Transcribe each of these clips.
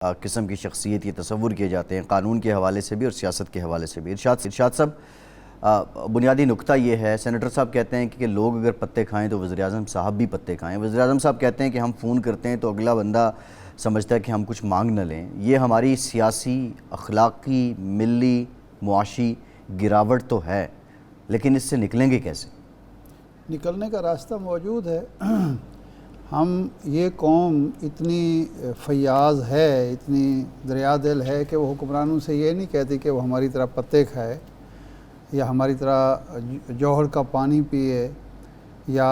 قسم کی شخصیت یہ تصور کیے جاتے ہیں قانون کے حوالے سے بھی اور سیاست کے حوالے سے بھی۔ ارشاد صاحب، بنیادی نقطہ یہ ہے، سینیٹر صاحب کہتے ہیں کہ لوگ اگر پتے کھائیں تو وزیراعظم صاحب بھی پتے کھائیں۔ وزیراعظم صاحب کہتے ہیں کہ ہم فون کرتے ہیں تو اگلا بندہ سمجھتا ہے کہ ہم کچھ مانگ نہ لیں۔ یہ ہماری سیاسی، اخلاقی، ملی، معاشی گراوٹ تو ہے، لیکن اس سے نکلیں گے کیسے؟ نکلنے کا راستہ موجود ہے۔ ہم یہ قوم اتنی فیاض ہے، اتنی دریا دل ہے کہ وہ حکمرانوں سے یہ نہیں کہتی کہ وہ ہماری طرح پتے کھائے یا ہماری طرح جوہر کا پانی پیے یا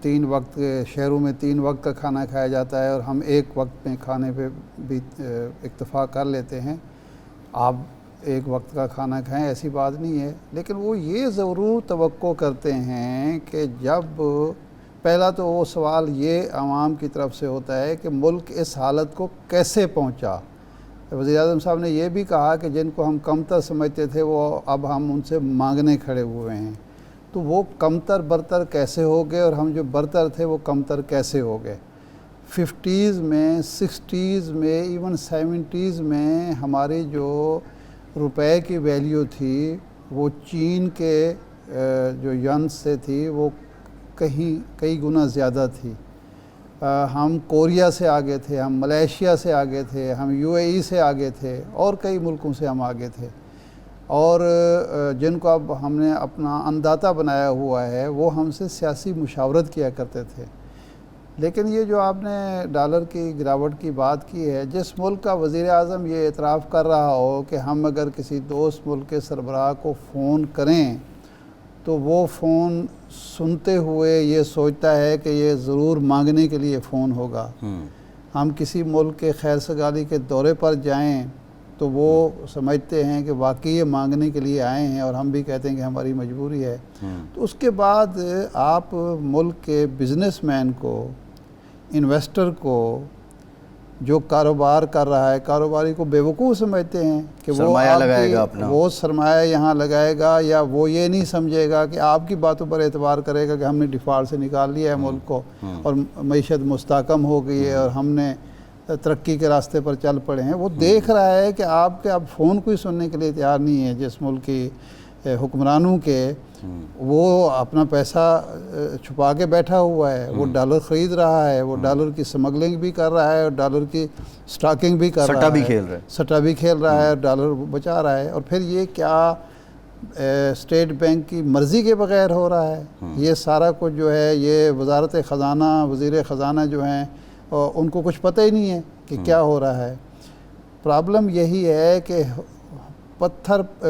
3 وقت شہروں میں 3 وقت کا کھانا کھایا جاتا ہے اور ہم 1 وقت میں کھانے پہ بھی اکتفا کر لیتے ہیں۔ آپ 1 وقت کا کھانا کھائیں، ایسی بات نہیں ہے، لیکن وہ یہ ضرور توقع کرتے ہیں کہ جب پہلا تو وہ سوال یہ عوام کی طرف سے ہوتا ہے کہ ملک اس حالت کو کیسے پہنچا۔ وزیراعظم صاحب نے یہ بھی کہا کہ جن کو ہم کمتر سمجھتے تھے وہ اب ہم ان سے مانگنے کھڑے ہوئے ہیں، تو وہ کمتر برتر کیسے ہو گئے اور ہم جو برتر تھے وہ کمتر کیسے ہو گئے۔ 50s میں، 60s میں، ایون 70s میں ہماری جو روپے کی ویلیو تھی وہ چین کے جو ین سے تھی وہ کئی گنا زیادہ تھی۔ ہم کوریا سے آگے تھے، ہم ملیشیا سے آگے تھے، ہم UAE سے آگے تھے اور کئی ملکوں سے ہم آگے تھے، اور جن کو اب ہم نے اپنا انداتا بنایا ہوا ہے وہ ہم سے سیاسی مشاورت کیا کرتے تھے۔ لیکن یہ جو آپ نے ڈالر کی گراوٹ کی بات کی ہے، جس ملک کا وزیر اعظم یہ اعتراف کر رہا ہو کہ ہم اگر کسی دوست ملک کے سربراہ کو فون کریں تو وہ فون سنتے ہوئے یہ سوچتا ہے کہ یہ ضرور مانگنے کے لیے فون ہوگا۔ ہم کسی ملک کے خیر سگالی کے دورے پر جائیں تو وہ سمجھتے ہیں کہ واقعی یہ مانگنے کے لیے آئے ہیں، اور ہم بھی کہتے ہیں کہ ہماری مجبوری ہے۔ تو اس کے بعد آپ ملک کے بزنس مین کو، انویسٹر کو، جو کاروبار کر رہا ہے، کاروباری کو بیوقوف سمجھتے ہیں کہ وہ سرمایہ یہاں لگائے گا، یا وہ یہ نہیں سمجھے گا کہ آپ کی باتوں پر اعتبار کرے گا کہ ہم نے ڈیفالٹ سے نکال لیا ہے ملک کو اور معیشت مستحکم ہو گئی ہے اور ہم نے ترقی کے راستے پر چل پڑے ہیں۔ وہ دیکھ رہا ہے کہ آپ کے اب فون کوئی سننے کے لیے تیار نہیں ہے، جس ملک کی حکمرانوں کے وہ اپنا پیسہ چھپا کے بیٹھا ہوا ہے، وہ ڈالر خرید رہا ہے، وہ ڈالر کی سمگلنگ بھی کر رہا ہے اور ڈالر کی سٹاکنگ بھی کر رہا ہے، سٹا بھی کھیل رہا ہے اور ڈالر بچا رہا ہے۔ اور پھر یہ کیا اسٹیٹ بینک کی مرضی کے بغیر ہو رہا ہے؟ یہ سارا کچھ جو ہے یہ وزارت خزانہ، وزیر خزانہ جو ہیں ان کو کچھ پتہ ہی نہیں ہے کہ کیا ہو رہا ہے۔ پرابلم یہی ہے کہ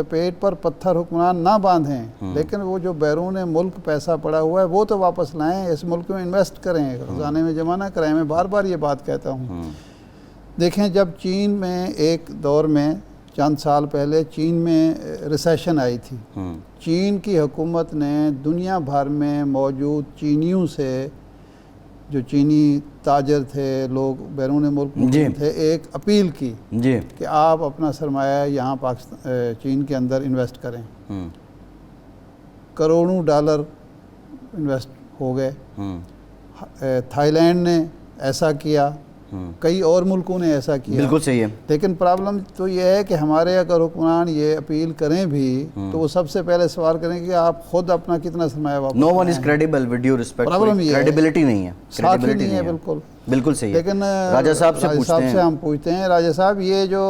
پیٹ پر پتھر حکمران نہ باندھیں، لیکن وہ جو بیرون ملک پیسہ پڑا ہوا ہے وہ تو واپس لائیں، اس ملک میں انویسٹ کریں، خزانے میں جمع نہ کریں۔ میں بار بار یہ بات کہتا ہوں۔ دیکھیں، جب چین میں ایک دور میں چند سال پہلے چین میں ریسیشن آئی تھی، چین کی حکومت نے دنیا بھر میں موجود چینیوں سے، جو چینی تاجر تھے، لوگ بیرون ملک تھے، ایک اپیل کی کہ آپ اپنا سرمایہ یہاں چین کے اندر انویسٹ کریں۔ کروڑوں ڈالر انویسٹ ہو گئے۔ تھائی لینڈ نے ایسا کیا، کئی اور ملکوں نے ایسا کیا۔ بالکل صحیح ہے۔ لیکن پرابلم تو یہ ہے کہ ہمارے اگر حکمران یہ اپیل کریں بھی تو وہ سب سے پہلے سوال کریں کہ آپ خود اپنا کتنا سرمایہ واپس No one is credible with due respect. Credibility نہیں ہے، credibility نہیں ہے، بالکل صحیح ہے۔ لیکن راجہ صاحب سے ہم پوچھتے ہیں، راجہ صاحب یہ جو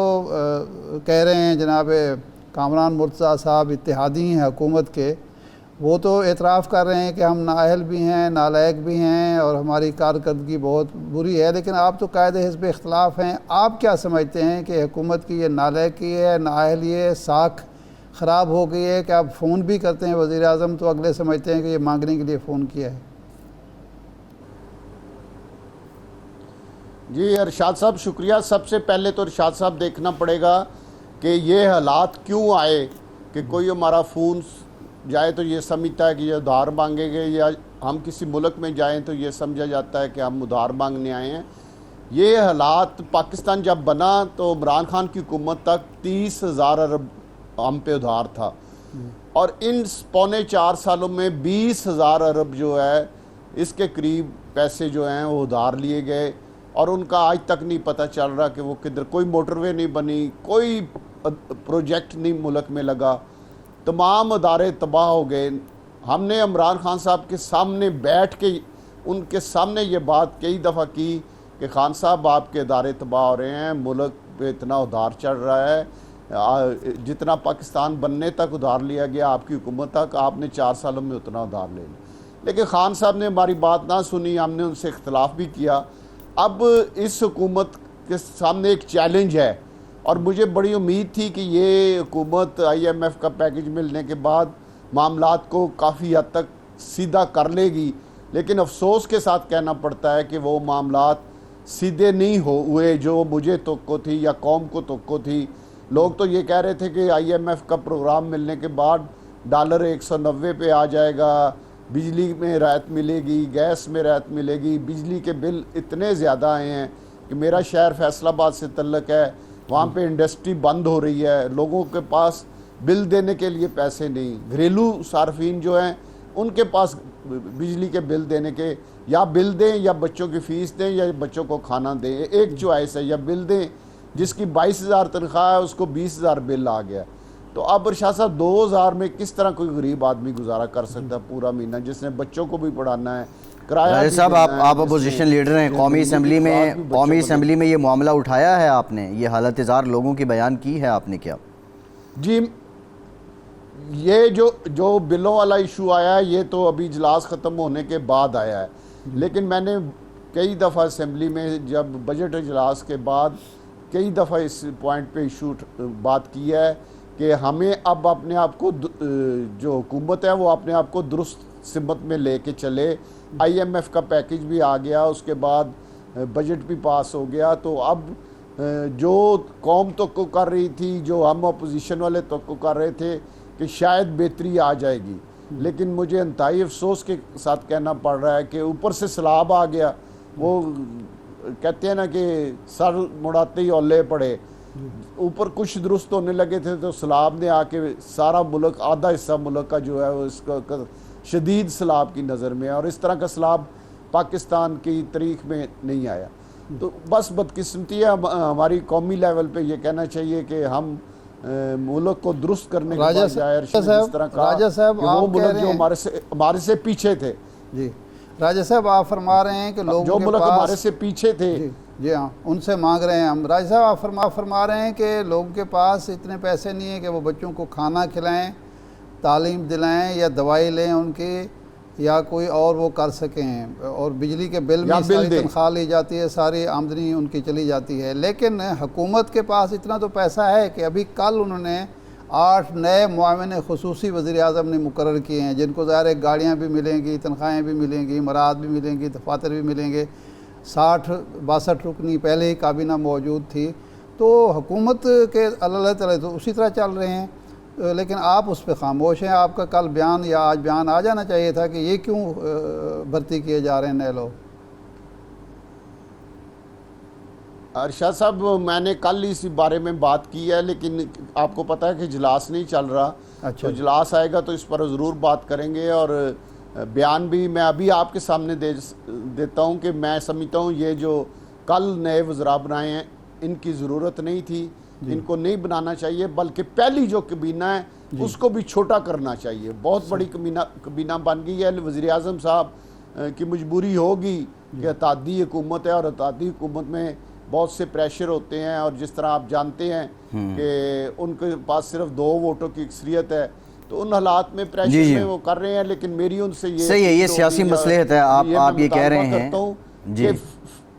کہہ رہے ہیں جناب کامران مرتضیٰ صاحب اتحادی ہیں حکومت کے، وہ تو اعتراف کر رہے ہیں کہ ہم نااہل بھی ہیں، نالائق بھی ہیں اور ہماری کارکردگی بہت بری ہے، لیکن آپ تو قائد حزب اختلاف ہیں۔ آپ کیا سمجھتے ہیں کہ حکومت کی یہ نالائقی ہے، نااہلی ہے، ساکھ خراب ہو گئی ہے کہ آپ فون بھی کرتے ہیں وزیر اعظم تو اگلے سمجھتے ہیں کہ یہ مانگنے کے لیے فون کیا ہے؟ جی ارشاد صاحب شکریہ۔ سب سے پہلے تو ارشاد صاحب دیکھنا پڑے گا کہ یہ حالات کیوں آئے کہ کوئی ہمارا فون جائے تو یہ سمجھتا ہے کہ یہ ادھار مانگیں گے، یا ہم کسی ملک میں جائیں تو یہ سمجھا جاتا ہے کہ ہم ادھار مانگنے آئے ہیں۔ یہ حالات پاکستان جب بنا تو عمران خان کی حکومت تک 30,000 ارب ہم پہ ادھار تھا، اور ان 3.25 سالوں میں 20,000 ارب جو ہے اس کے قریب پیسے جو ہیں وہ ادھار لیے گئے، اور ان کا آج تک نہیں پتہ چل رہا کہ وہ کدھر، کوئی موٹر وے نہیں بنی، کوئی پروجیکٹ نہیں ملک میں لگا، تمام ادارے تباہ ہو گئے۔ ہم نے عمران خان صاحب کے سامنے بیٹھ کے ان کے سامنے یہ بات کئی دفعہ کی کہ خان صاحب آپ کے ادارے تباہ ہو رہے ہیں، ملک پہ اتنا ادھار چڑھ رہا ہے، جتنا پاکستان بننے تک ادھار لیا گیا آپ کی حکومت تک، آپ نے 4 سالوں میں اتنا ادھار لے لیا۔ لیکن خان صاحب نے ہماری بات نہ سنی، ہم نے ان سے اختلاف بھی کیا۔ اب اس حکومت کے سامنے ایک چیلنج ہے، اور مجھے بڑی امید تھی کہ یہ حکومت IMF کا پیکج ملنے کے بعد معاملات کو کافی حد تک سیدھا کر لے گی، لیکن افسوس کے ساتھ کہنا پڑتا ہے کہ وہ معاملات سیدھے نہیں ہوئے جو مجھے توقع تھی یا قوم کو توقع تھی۔ لوگ تو یہ کہہ رہے تھے کہ IMF کا پروگرام ملنے کے بعد ڈالر 190 پہ آ جائے گا، بجلی میں رعایت ملے گی، گیس میں رعایت ملے گی۔ بجلی کے بل اتنے زیادہ آئے ہیں کہ میرا شہر فیصل آباد سے تعلق ہے، وہاں پہ انڈسٹری بند ہو رہی ہے، لوگوں کے پاس بل دینے کے لیے پیسے نہیں، گھریلو صارفین جو ہیں ان کے پاس بجلی کے بل دینے کے، یا بل دیں یا بچوں کی فیس دیں یا بچوں کو کھانا دیں، ایک چوائس ہے، یا بل دیں۔ جس کی 22,000 تنخواہ ہے اس کو 20,000 بل آ گیا۔ تو اب ارشاد صاحب 2,000 میں کس طرح کوئی غریب آدمی گزارا کر سکتا ہے پورا مہینہ، جس نے بچوں کو بھی پڑھانا ہے، کرایہ راجہ بھی صاحب دینا ہے، آپ جس اپوزیشن نے لیڈر ہیں، قومی اسمبلی میں قومی اسمبلی میں یہ معاملہ اٹھایا ہے آپ نے، یہ حالت زار لوگوں کی بیان کی ہے آپ نے کیا؟ جی یہ جو بلوں والا ایشو آیا ہے یہ تو ابھی اجلاس ختم ہونے کے بعد آیا ہے، لیکن میں نے کئی دفعہ اسمبلی میں جب بجٹ اجلاس کے بعد کئی دفعہ اس پوائنٹ پہ ایشو بات کی ہے کہ ہمیں اب اپنے آپ کو جو حکومت ہے وہ اپنے آپ کو درست سمت میں لے کے چلے۔ IMF کا پیکج بھی آ گیا، اس کے بعد بجٹ بھی پاس ہو گیا، تو اب جو قوم توقع کر رہی تھی، جو ہم اپوزیشن والے توقع کر رہے تھے کہ شاید بہتری آ جائے گی، لیکن مجھے انتہائی افسوس کے ساتھ کہنا پڑ رہا ہے کہ اوپر سے سیلاب آ گیا۔ وہ کہتے ہیں نا کہ سر مڑاتے ہی اولے پڑے، اوپر کچھ درست ہونے لگے تھے تو سیلاب نے آ کے سارا ملک، آدھا حصہ ملک کا جو ہے وہ اس کا شدید سیلاب کی نظر میں ہے، اور اس طرح کا سیلاب پاکستان کی تاریخ میں نہیں آیا۔ تو بس بدقسمتی ہے ہماری قومی لیول پہ، یہ کہنا چاہیے کہ ہم ملک کو درست کرنے کے بعد جائے جس طرح کہا کہ وہ ملک جو ہمارے سے پیچھے تھے۔ جی راجہ صاحب آپ فرما رہے ہیں کہ لوگوں جو ملک ہمارے سے پیچھے تھے، جی ہاں ان سے مانگ رہے ہیں ہم۔ راجہ صاحب آپ فرما رہے ہیں کہ لوگوں کے پاس اتنے پیسے نہیں ہیں کہ وہ بچوں کو کھانا کھلائیں، تعلیم دلائیں یا دوائی لیں ان کی، یا کوئی اور وہ کر سکیں، اور بجلی کے بل میں ساری تنخواہ لی جاتی ہے، ساری آمدنی ان کی چلی جاتی ہے۔ لیکن حکومت کے پاس اتنا تو پیسہ ہے کہ ابھی کل انہوں نے 8 نئے معاون خصوصی وزیر اعظم نے مقرر کیے ہیں، جن کو ظاہر ہے گاڑیاں بھی ملیں گی، تنخواہیں بھی ملیں گی، مراد بھی ملیں گی، دفاتر بھی ملیں گے۔ 62 رکنی پہلے ہی کابینہ موجود تھی، تو حکومت کے اللہ تعالیٰ تو اسی طرح چل رہے ہیں، لیکن آپ اس پہ خاموش ہیں۔ آپ کا کل بیان یا آج بیان آ جانا چاہیے تھا کہ یہ کیوں بھرتی کیے جا رہے ہیں نئے لوگ۔ ارشاد صاحب میں نے کل اسی بارے میں بات کی ہے، لیکن آپ کو پتہ ہے کہ اجلاس نہیں چل رہا، تو اجلاس آئے گا تو اس پر ضرور بات کریں گے، اور بیان بھی میں ابھی آپ کے سامنے دیتا ہوں کہ میں سمجھتا ہوں یہ جو کل نئے وزراء بنائے ہیں ان کی ضرورت نہیں تھی، ان کو نہیں بنانا چاہیے، بلکہ پہلی جو کابینہ ہے اس کو بھی چھوٹا کرنا چاہیے۔ بہت بڑی کابینہ بن گئی ہے، وزیر اعظم صاحب کی مجبوری ہوگی کہ اتحادی حکومت ہے، اور اتحادی حکومت میں بہت سے پریشر ہوتے ہیں، اور جس طرح آپ جانتے ہیں کہ ان کے پاس صرف 2 ووٹوں کی اکثریت ہے، تو ان حالات میں پریشر میں وہ کر رہے ہیں۔ لیکن میری ان سے صحیح ہے، یہ سیاسی مصلحت ہے، آپ یہ کہہ رہے ہیں کہ